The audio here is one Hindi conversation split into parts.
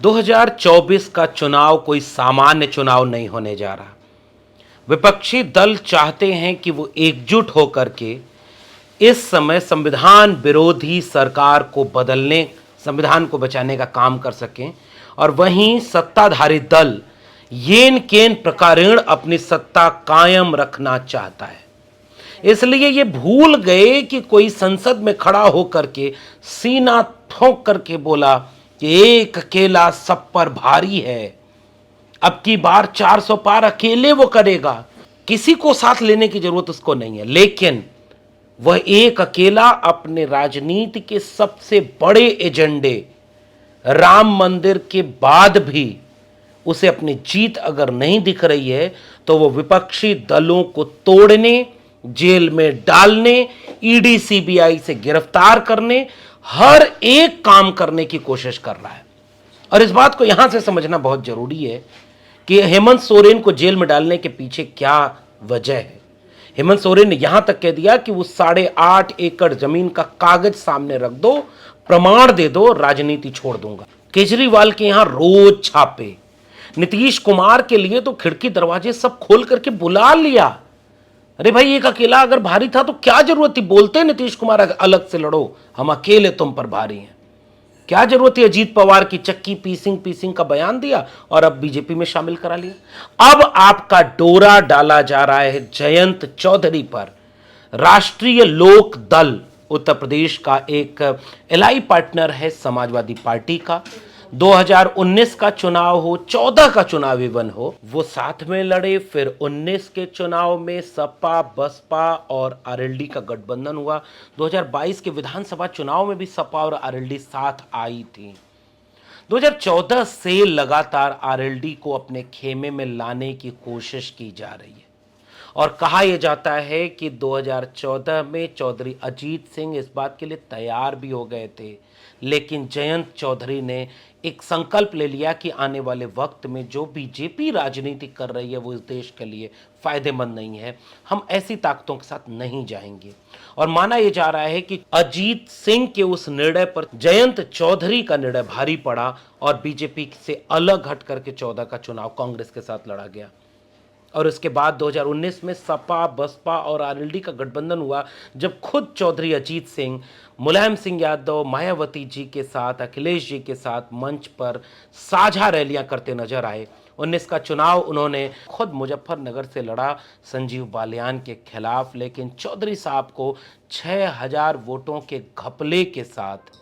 2024 का चुनाव कोई सामान्य चुनाव नहीं होने जा रहा। विपक्षी दल चाहते हैं कि वो एकजुट होकर के इस समय संविधान विरोधी सरकार को बदलने, संविधान को बचाने का काम कर सकें, और वहीं सत्ताधारी दल येन केन प्रकारेण अपनी सत्ता कायम रखना चाहता है। इसलिए ये भूल गए कि कोई संसद में खड़ा होकर के सीना ठोक करके बोला कि एक अकेला सब पर भारी है, अब की बार 400 पार अकेले वो करेगा, किसी को साथ लेने की जरूरत उसको नहीं है। लेकिन वह एक अकेला अपने राजनीति के सबसे बड़े एजेंडे राम मंदिर के बाद भी उसे अपनी जीत अगर नहीं दिख रही है तो वो विपक्षी दलों को तोड़ने, जेल में डालने, ईडी सीबीआई से गिरफ्तार करने, हर एक काम करने की कोशिश कर रहा है। और इस बात को यहां से समझना बहुत जरूरी है कि हेमंत सोरेन को जेल में डालने के पीछे क्या वजह है। हेमंत सोरेन ने यहां तक कह दिया कि वो 8.5 एकड़ जमीन का कागज सामने रख दो, प्रमाण दे दो, राजनीति छोड़ दूंगा। केजरीवाल के यहां रोज छापे, नीतीश कुमार के लिए तो खिड़की दरवाजे सब खोल करके बुला लिया। अरे भाई, एक अकेला अगर भारी था तो क्या जरूरत थी? बोलते नीतीश कुमार अलग से लड़ो, हम अकेले तुम पर भारी हैं। क्या जरूरत है? अजीत पवार की चक्की पीसिंग का बयान दिया और अब बीजेपी में शामिल करा लिया। अब आपका डोरा डाला जा रहा है जयंत चौधरी पर। राष्ट्रीय लोक दल उत्तर प्रदेश का एक एलआई पार्टनर है समाजवादी पार्टी का। 2019 का चुनाव हो, 14 का चुनाव इवन हो, वो साथ में लड़े। फिर 19 के चुनाव में सपा, बसपा और आरएलडी का गठबंधन हुआ। 2022 के विधानसभा चुनाव में भी सपा और आरएलडी साथ आई थी। 2014 से लगातार आरएलडी को अपने खेमे में लाने की कोशिश की जा रही है और कहा यह जाता है कि 2014 में चौधरी अजीत सिंह इस बात के लिए तैयार भी हो गए थे, लेकिन जयंत चौधरी ने एक संकल्प ले लिया कि आने वाले वक्त में जो बीजेपी राजनीति कर रही है वो इस देश के लिए फायदेमंद नहीं है, हम ऐसी ताकतों के साथ नहीं जाएंगे। और माना यह जा रहा है कि अजीत सिंह के उस निर्णय पर जयंत चौधरी का निर्णय भारी पड़ा और बीजेपी से अलग हट करके 14 का चुनाव कांग्रेस के साथ लड़ा गया। और उसके बाद 2019 में सपा, बसपा और आरएलडी का गठबंधन हुआ, जब खुद चौधरी अजीत सिंह मुलायम सिंह यादव, मायावती जी के साथ, अखिलेश जी के साथ मंच पर साझा रैलियां करते नजर आए। 19 का चुनाव उन्होंने खुद मुजफ्फरनगर से लड़ा संजीव बालियान के खिलाफ, लेकिन चौधरी साहब को 6000 वोटों के घपले के साथ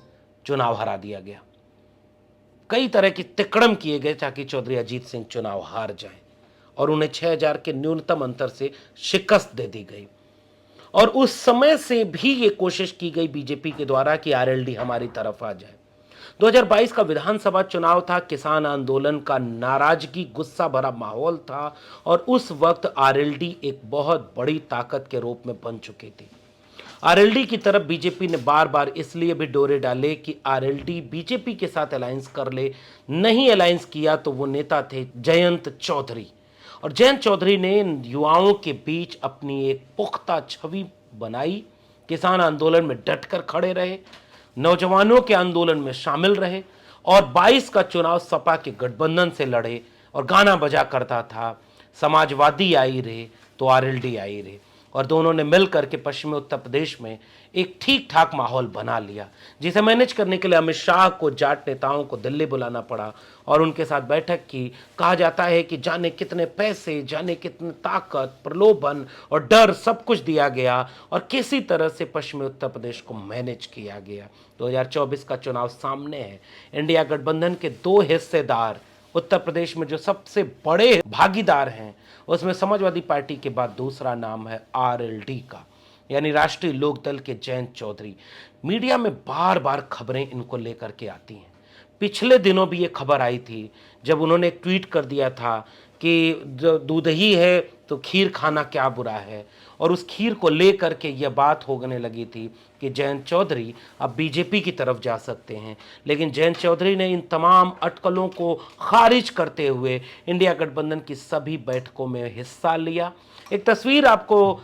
चुनाव हरा दिया गया। कई तरह की तिकड़म किए गए ताकि चौधरी अजीत सिंह चुनाव हार जाए और उन्हें 6000 के न्यूनतम अंतर से शिकस्त दे दी गई। और उस समय से भी ये कोशिश की गई बीजेपी के द्वारा कि आरएलडी हमारी तरफ आ जाए। 2022 का विधानसभा चुनाव था, किसान आंदोलन का नाराजगी, गुस्सा भरा माहौल था और उस वक्त आरएलडी एक बहुत बड़ी ताकत के रूप में बन चुकी थी। आरएलडी की तरफ बीजेपी ने बार बार इसलिए भी डोरे डाले कि आरएलडी बीजेपी के साथ अलायंस कर ले। नहीं अलायंस किया तो वो नेता थे जयंत चौधरी, और जयंत चौधरी ने युवाओं के बीच अपनी एक पुख्ता छवि बनाई। किसान आंदोलन में डटकर खड़े रहे, नौजवानों के आंदोलन में शामिल रहे और 22 का चुनाव सपा के गठबंधन से लड़े और गाना बजा करता था, समाजवादी आई रहे तो आरएलडी आई रहे, और दोनों ने मिलकर के पश्चिमी उत्तर प्रदेश में एक ठीक ठाक माहौल बना लिया, जिसे मैनेज करने के लिए अमित शाह को जाट नेताओं को दिल्ली बुलाना पड़ा और उनके साथ बैठक की। कहा जाता है कि जाने कितने पैसे, जाने कितने ताकत, प्रलोभन और डर सब कुछ दिया गया और किसी तरह से पश्चिमी उत्तर प्रदेश को मैनेज किया गया। 2024 का चुनाव सामने है। इंडिया गठबंधन के दो हिस्सेदार उत्तर प्रदेश में जो सबसे बड़े भागीदार हैं, उसमें समाजवादी पार्टी के बाद दूसरा नाम है आरएलडी का, यानी राष्ट्रीय लोकदल के जयंत चौधरी। मीडिया में बार बार खबरें इनको लेकर के आती हैं। पिछले दिनों भी ये खबर आई थी जब उन्होंने एक ट्वीट कर दिया था कि दूध ही है तो खीर खाना क्या बुरा है, और उस खीर को लेकर के यह बात होने लगी थी कि जयंत चौधरी अब बीजेपी की तरफ जा सकते हैं। लेकिन जयंत चौधरी ने इन तमाम अटकलों को खारिज करते हुए इंडिया गठबंधन की सभी बैठकों में हिस्सा लिया। एक तस्वीर आपको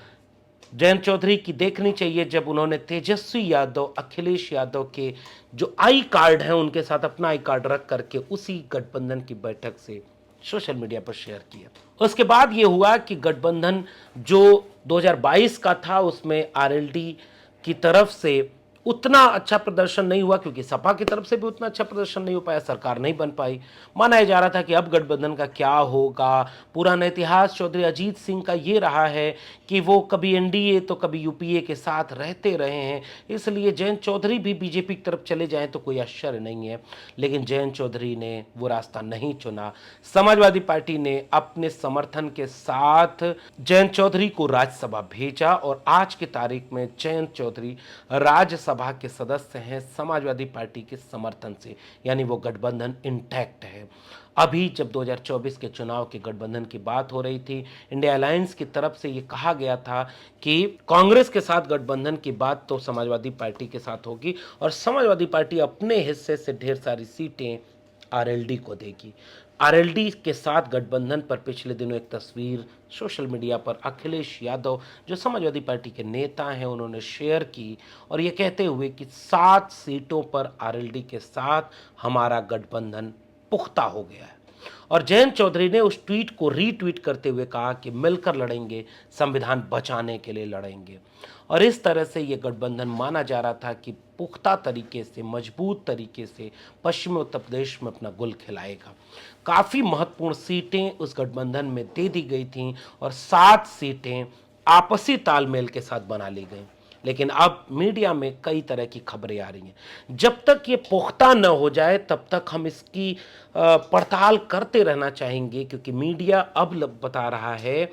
जयंत चौधरी की देखनी चाहिए जब उन्होंने तेजस्वी यादव, अखिलेश यादव के जो आई कार्ड हैं उनके साथ अपना आई कार्ड रख करके उसी गठबंधन की बैठक से सोशल मीडिया पर शेयर किया। उसके बाद यह हुआ कि गठबंधन जो 2022 का था उसमें आरएलडी की तरफ से उतना अच्छा प्रदर्शन नहीं हुआ, क्योंकि सपा की तरफ से भी उतना अच्छा प्रदर्शन नहीं हो पाया, सरकार नहीं बन पाई। माना जा रहा था कि अब गठबंधन का क्या होगा। पुराना इतिहास चौधरी अजीत सिंह का ये रहा है कि वो कभी एनडीए तो कभी यूपीए के साथ रहते रहे हैं, इसलिए जयंत चौधरी भी बीजेपी की तरफ चले जाएं तो कोई आश्चर्य नहीं है। लेकिन जयंत चौधरी ने वो रास्ता नहीं चुना। समाजवादी पार्टी ने अपने समर्थन के साथ जयंत चौधरी को राज्यसभा भेजा और आज की तारीख में जयंत चौधरी राज्यसभा के सदस्य हैं समाजवादी पार्टी के समर्थन से, यानी वो गठबंधन इंटैक्ट है। अभी जब 2024 के चुनाव के गठबंधन की बात हो रही थी, इंडिया अलायंस की तरफ से ये कहा गया था कि कांग्रेस के साथ गठबंधन की बात तो समाजवादी पार्टी के साथ होगी और समाजवादी पार्टी अपने हिस्से से ढेर सारी सीटें आरएलडी को देगी। आरएलडी के साथ गठबंधन पर पिछले दिनों एक तस्वीर सोशल मीडिया पर अखिलेश यादव जो समाजवादी पार्टी के नेता हैं उन्होंने शेयर की और ये कहते हुए कि 7 सीटों पर आरएलडी के साथ हमारा गठबंधन पुख्ता हो गया है। और जयंत चौधरी ने उस ट्वीट को रीट्वीट करते हुए कहा कि मिलकर लड़ेंगे, संविधान बचाने के लिए लड़ेंगे। और इस तरह से ये गठबंधन माना जा रहा था कि पुख्ता तरीके से, मजबूत तरीके से पश्चिमी उत्तर प्रदेश में अपना गुल खिलाएगा। काफ़ी महत्वपूर्ण सीटें उस गठबंधन में दे दी गई थीं और 7 सीटें आपसी तालमेल के साथ बना ली गई। लेकिन अब मीडिया में कई तरह की खबरें आ रही हैं। जब तक ये पुख्ता न हो जाए तब तक हम इसकी पड़ताल करते रहना चाहेंगे, क्योंकि मीडिया अब बता रहा है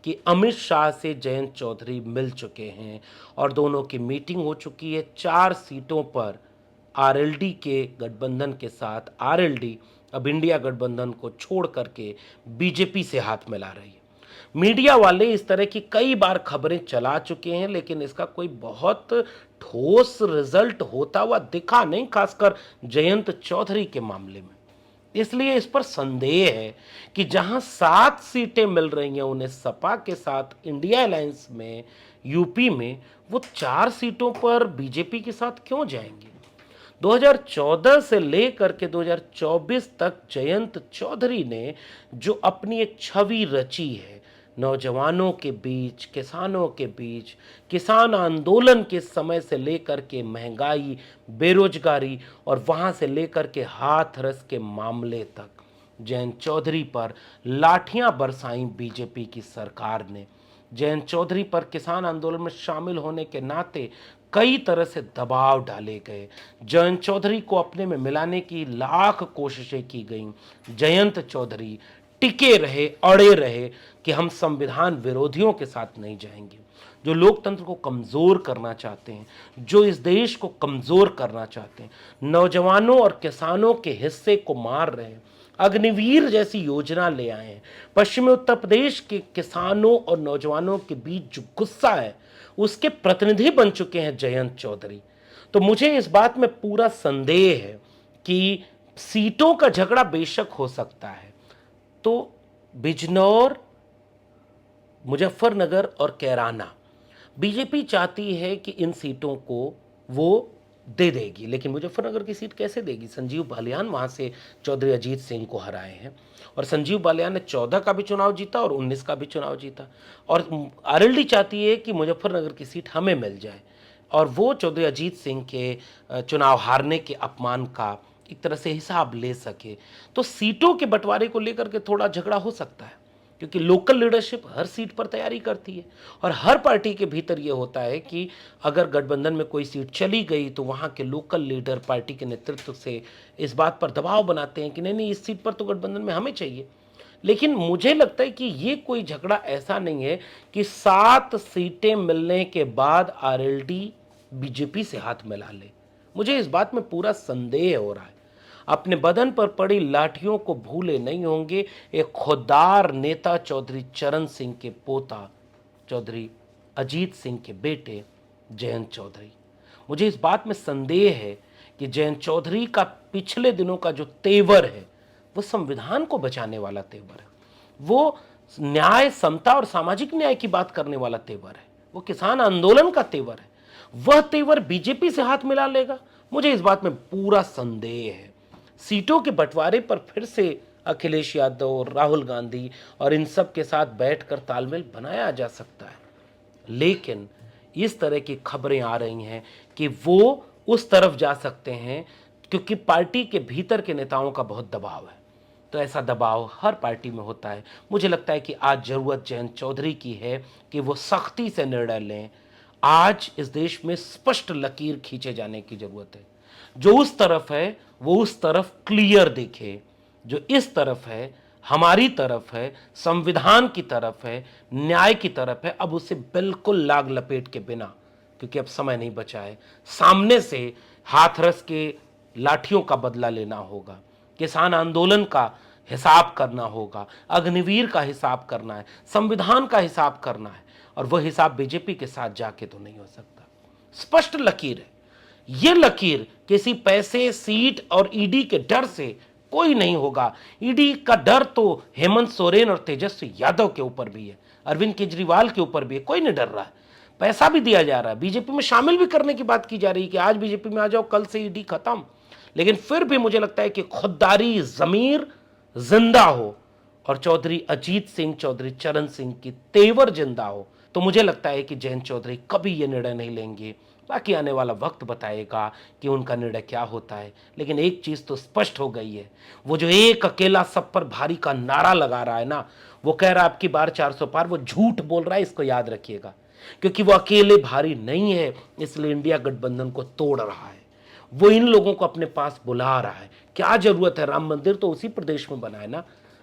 कि अमित शाह से जयंत चौधरी मिल चुके हैं और दोनों की मीटिंग हो चुकी है। 4 सीटों पर आरएलडी के गठबंधन के साथ आरएलडी अब इंडिया गठबंधन को छोड़ करके बीजेपी से हाथ मिला रही है। मीडिया वाले इस तरह की कई बार खबरें चला चुके हैं, लेकिन इसका कोई बहुत ठोस रिजल्ट होता हुआ दिखा नहीं, खासकर जयंत चौधरी के मामले में। इसलिए इस पर संदेह है कि जहां 7 सीटें मिल रही हैं उन्हें सपा के साथ इंडिया अलायंस में यूपी में, वो 4 सीटों पर बीजेपी के साथ क्यों जाएंगे। 2014 से लेकर के 2024 तक जयंत चौधरी ने जो अपनी एक छवि रची है नौजवानों के बीच, किसानों के बीच, किसान आंदोलन के समय से लेकर के महंगाई, बेरोजगारी और वहां से लेकर के हाथरस के मामले तक, जयंत चौधरी पर लाठियां बरसाई बीजेपी की सरकार ने। जयंत चौधरी पर किसान आंदोलन में शामिल होने के नाते कई तरह से दबाव डाले गए। जयंत चौधरी को अपने में मिलाने की लाख कोशिशें की गईं। जयंत चौधरी टिके रहे, अड़े रहे कि हम संविधान विरोधियों के साथ नहीं जाएंगे, जो लोकतंत्र को कमजोर करना चाहते हैं, जो इस देश को कमजोर करना चाहते हैं, नौजवानों और किसानों के हिस्से को मार रहे हैं, अग्निवीर जैसी योजना ले आए हैं। पश्चिमी उत्तर प्रदेश के किसानों और नौजवानों के बीच जो गुस्सा है उसके प्रतिनिधि बन चुके हैं जयंत चौधरी। तो मुझे इस बात में पूरा संदेह है कि सीटों का झगड़ा बेशक हो सकता है, तो बिजनौर, मुजफ्फरनगर और कैराना बीजेपी चाहती है कि इन सीटों को वो दे देगी, लेकिन मुजफ्फरनगर की सीट कैसे देगी। संजीव बालियान वहां से चौधरी अजीत सिंह को हराए हैं और संजीव बालियान ने 14 का भी चुनाव जीता और 19 का भी चुनाव जीता। और आरएलडी चाहती है कि मुजफ्फरनगर की सीट हमें मिल जाए और वो चौधरी अजीत सिंह के चुनाव हारने के अपमान का एक तरह से हिसाब ले सके। तो सीटों के बंटवारे को लेकर के थोड़ा झगड़ा हो सकता है, क्योंकि लोकल लीडरशिप हर सीट पर तैयारी करती है और हर पार्टी के भीतर यह होता है कि अगर गठबंधन में कोई सीट चली गई तो वहां के लोकल लीडर पार्टी के नेतृत्व से इस बात पर दबाव बनाते हैं कि नहीं नहीं, इस सीट पर तो गठबंधन में हमें चाहिए। लेकिन मुझे लगता है कि ये कोई झगड़ा ऐसा नहीं है कि 7 सीटें मिलने के बाद आरएलडी बीजेपी से हाथ मिला ले। मुझे इस बात में पूरा संदेह हो रहा है। अपने बदन पर पड़ी लाठियों को भूले नहीं होंगे एक खुददार नेता चौधरी चरण सिंह के पोता चौधरी अजीत सिंह के बेटे जयंत चौधरी। मुझे इस बात में संदेह है कि जयंत चौधरी का पिछले दिनों का जो तेवर है वो संविधान को बचाने वाला तेवर है, वो न्याय, समता और सामाजिक न्याय की बात करने वाला तेवर है। वो किसान आंदोलन का तेवर है, वह तेवर बीजेपी से हाथ मिला लेगा? मुझे इस बात में पूरा संदेह है। सीटों के बंटवारे पर फिर से अखिलेश यादव, राहुल गांधी और इन सब के साथ बैठकर तालमेल बनाया जा सकता है, लेकिन इस तरह की खबरें आ रही हैं कि वो उस तरफ जा सकते हैं क्योंकि पार्टी के भीतर के नेताओं का बहुत दबाव है। तो ऐसा दबाव हर पार्टी में होता है। मुझे लगता है कि आज जरूरत जयंत चौधरी की है कि वो सख्ती से निर्णय लें। आज इस देश में स्पष्ट लकीर खींचे जाने की जरूरत है। जो उस तरफ है वो उस तरफ क्लियर दिखे, जो इस तरफ है हमारी तरफ है, संविधान की तरफ है, न्याय की तरफ है, अब उसे बिल्कुल लाग लपेट के बिना, क्योंकि अब समय नहीं बचा है, सामने से हाथरस के लाठियों का बदला लेना होगा, किसान आंदोलन का हिसाब करना होगा, अग्निवीर का हिसाब करना है, संविधान का हिसाब करना है, और वह हिसाब बीजेपी के साथ जाके तो नहीं हो सकता। स्पष्ट लकीर है। यह लकीर किसी पैसे, सीट और ईडी के डर से कोई नहीं होगा। ईडी का डर तो हेमंत सोरेन और तेजस्वी यादव के ऊपर भी है, अरविंद केजरीवाल के ऊपर भी है, कोई नहीं डर रहा है। पैसा भी दिया जा रहा है, बीजेपी में शामिल भी करने की बात की जा रही है कि आज बीजेपी में आ जाओ, कल से ईडी खत्म। लेकिन फिर भी मुझे लगता है कि खुददारी जमीर जिंदा हो और चौधरी अजीत सिंह, चौधरी चरण सिंह की तेवर जिंदा हो, तो मुझे लगता है कि जयंत चौधरी कभी ये निर्णय नहीं लेंगे। बाकी आने वाला वक्त बताएगा कि उनका निर्णय क्या होता है। लेकिन एक चीज तो स्पष्ट हो गई है, वो जो एक अकेला सब पर भारी का नारा लगा रहा है ना, वो कह रहा है आपकी बार 400 पार, वो झूठ बोल रहा है, इसको याद रखिएगा। क्योंकि वो अकेले भारी नहीं है, इसलिए इंडिया गठबंधन को तोड़ रहा है, वो इन लोगों को अपने पास बुला रहा है। क्या जरूरत है, राम मंदिर तो उसी प्रदेश में बना है ना।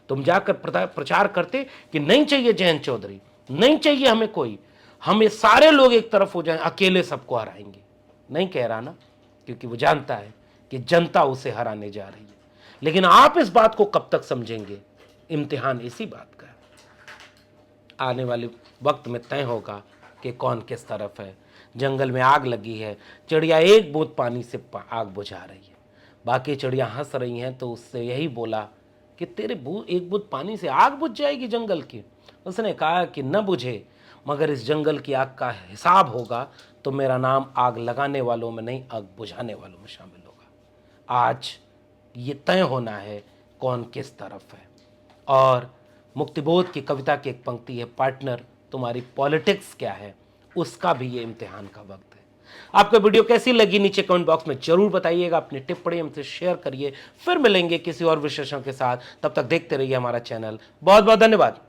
तुम जाकर प्रचार करते कि नहीं चाहिए जयंत चौधरी, नहीं चाहिए हमें कोई, हम ये सारे लोग एक तरफ हो जाएं, अकेले सबको हराएंगे। नहीं कह रहा ना, क्योंकि वो जानता है कि जनता उसे हराने जा रही है। लेकिन आप इस बात को कब तक समझेंगे, इम्तिहान इसी बात का है। आने वाले वक्त में तय होगा कि कौन किस तरफ है। जंगल में आग लगी है, चिड़िया एक बूंद पानी से आग बुझा रही है, बाकी चिड़िया हंस रही हैं, तो उससे यही बोला कि तेरे एक बूंद पानी से आग बुझ जाएगी जंगल की। उसने कहा कि न बुझे, मगर इस जंगल की आग का हिसाब होगा तो मेरा नाम आग लगाने वालों में नहीं, आग बुझाने वालों में शामिल होगा। आज ये तय होना है कौन किस तरफ है। और मुक्तिबोध की कविता की एक पंक्ति है, पार्टनर तुम्हारी पॉलिटिक्स क्या है, उसका भी ये इम्तिहान का वक्त है। आपको वीडियो कैसी लगी नीचे कमेंट बॉक्स में जरूर बताइएगा, अपनी टिप्पणी हमसे शेयर करिए। फिर मिलेंगे किसी और विशेषण के साथ, तब तक देखते रहिए हमारा चैनल। बहुत बहुत धन्यवाद।